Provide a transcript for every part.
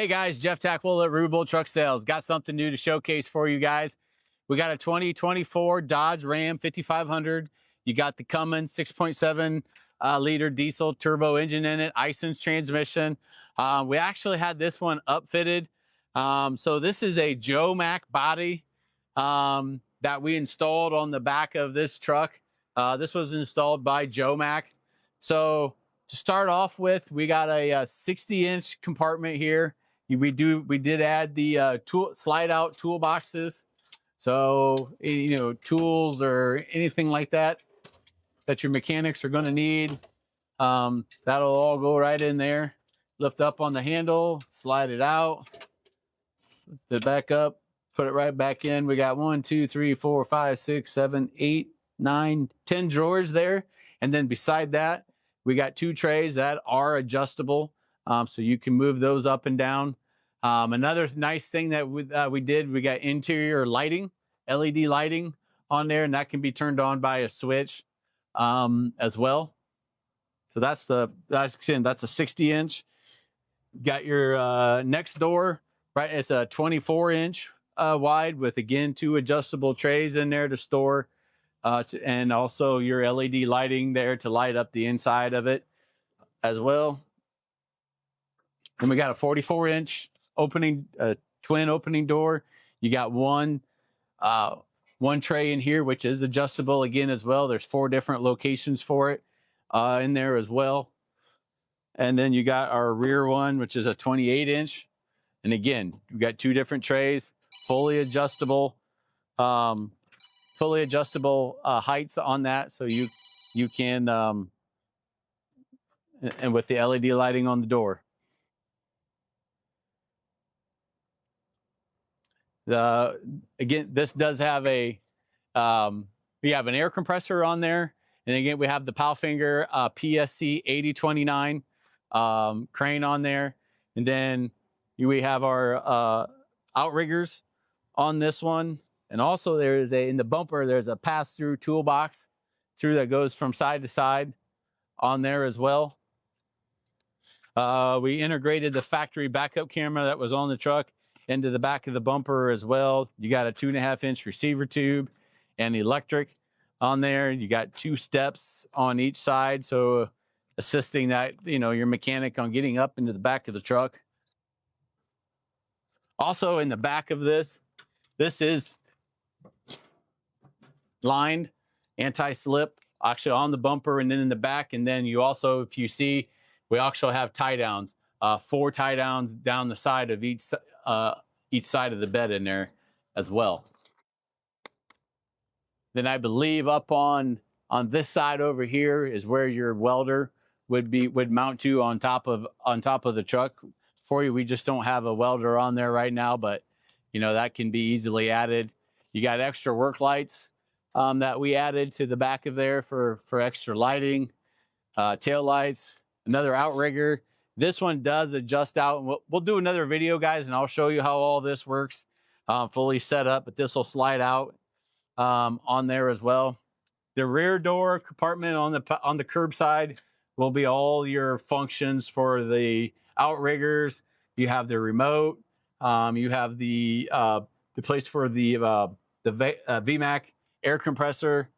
Hey guys, Jeff Tackwell at Ruble Truck Sales. Got something new to showcase for you guys. We got a 2024 Dodge Ram 5500. You got the Cummins 6.7 liter diesel turbo engine in it, Ison's transmission. We actually had this one upfitted. So this is a Joe Mac body that we installed on the back of this truck. This was installed by Joe Mac. So to start off with, we got a 60-inch compartment here. We did add the slide out toolboxes. So, you know, tools or anything like that that your mechanics are going to need, that'll all go right in there. Lift up on the handle, slide it out, lift it back up, put it right back in. We got 1, 2, 3, 4, 5, 6, 7, 8, 9, 10 drawers there. And then beside that, we got 2 trays that are adjustable. So you can move those up and down. Another nice thing that we did, we got interior lighting, LED lighting on there, and that can be turned on by a switch as well. So that's a 60-inch. Got your next door, right? It's a 24-inch wide with, again, 2 adjustable trays in there to store, and also your LED lighting there to light up the inside of it as well. And we got a 44-inch opening, twin opening door. You got one tray in here, which is adjustable again as well. There's 4 different locations for it in there as well. And then you got our rear one, which is a 28-inch. And again, we've got 2 different trays, fully adjustable heights on that. So you can, and with the LED lighting on the door. Again, this does have we have an air compressor on there. And again, we have the Palfinger PSC 8029 crane on there. And then we have our outriggers on this one. And also there's in the bumper, there's a pass-through toolbox that goes from side to side on there as well. We integrated the factory backup camera that was on the truck into the back of the bumper as well. You got a 2.5-inch receiver tube and electric on there. You got 2 steps on each side, so assisting that, you know, your mechanic on getting up into the back of the truck. Also in the back of this is lined anti-slip actually on the bumper and then in the back. And then you also, if you see, we also have tie downs, 4 tie downs down the side of each side of the bed in there as well. Then I believe up on this side over here is where your welder would mount to on top of the truck for you. We just don't have a welder on there right now, but you know, that can be easily added. You got extra work lights that we added to the back of there for extra lighting, tail lights, another outrigger. This one does adjust out. We'll do another video, guys, and I'll show you how all this works fully set up, but this will slide out on there as well. The rear door compartment on the curb side will be all your functions for the outriggers. You have the remote. You have the place for the VMAC air compressor,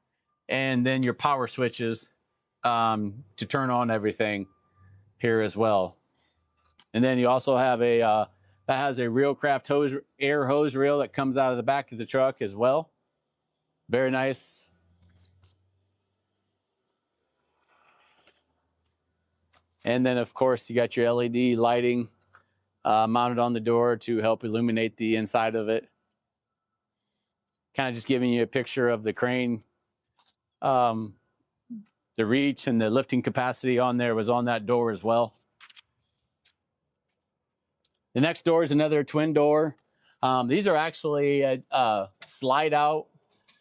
and then your power switches to turn on everything here as well. And then you also have that has a Reelcraft air hose reel that comes out of the back of the truck as well. Very nice. And then of course you got your LED lighting mounted on the door to help illuminate the inside of it. Kind of just giving you a picture of the crane. The reach and the lifting capacity on there was on that door as well. The next door is another twin door. These are actually slide out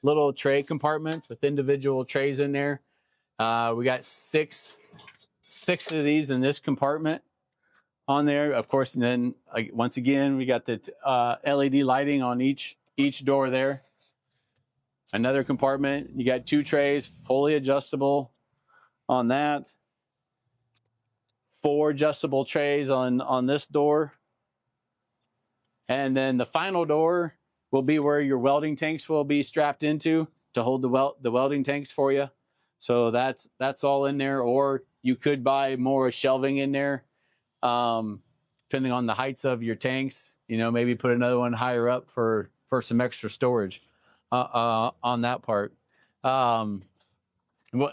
little tray compartments with individual trays in there. We got six of these in this compartment on there, of course. And then once again, we got the LED lighting on each door there. Another compartment, you got 2 trays, fully adjustable on that. 4 adjustable trays on this door. And then the final door will be where your welding tanks will be strapped into to hold the welding tanks for you. So that's all in there. Or you could buy more shelving in there, depending on the heights of your tanks. You know, maybe put another one higher up for some extra storage on that part. Well,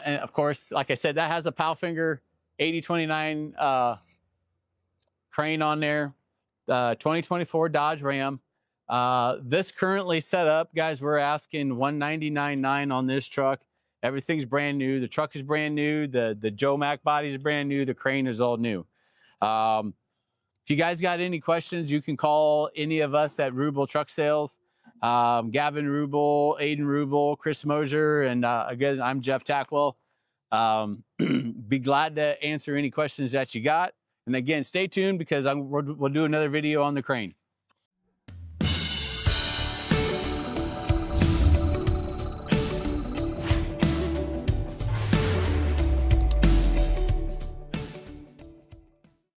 and of course, like I said, that has a Palfinger 8029 crane on there. 2024 Dodge Ram. This currently set up, guys, we're asking $199,900 on this truck. Everything's brand new. The truck is brand new. The Joe Mac body is brand new. The crane is all new. If you guys got any questions, you can call any of us at Rubel Truck Sales. Gavin Rubel, Aiden Rubel, Chris Mosier, and again, I'm Jeff Tackwell. Be glad to answer any questions that you got. And again, stay tuned because we'll do another video on the crane.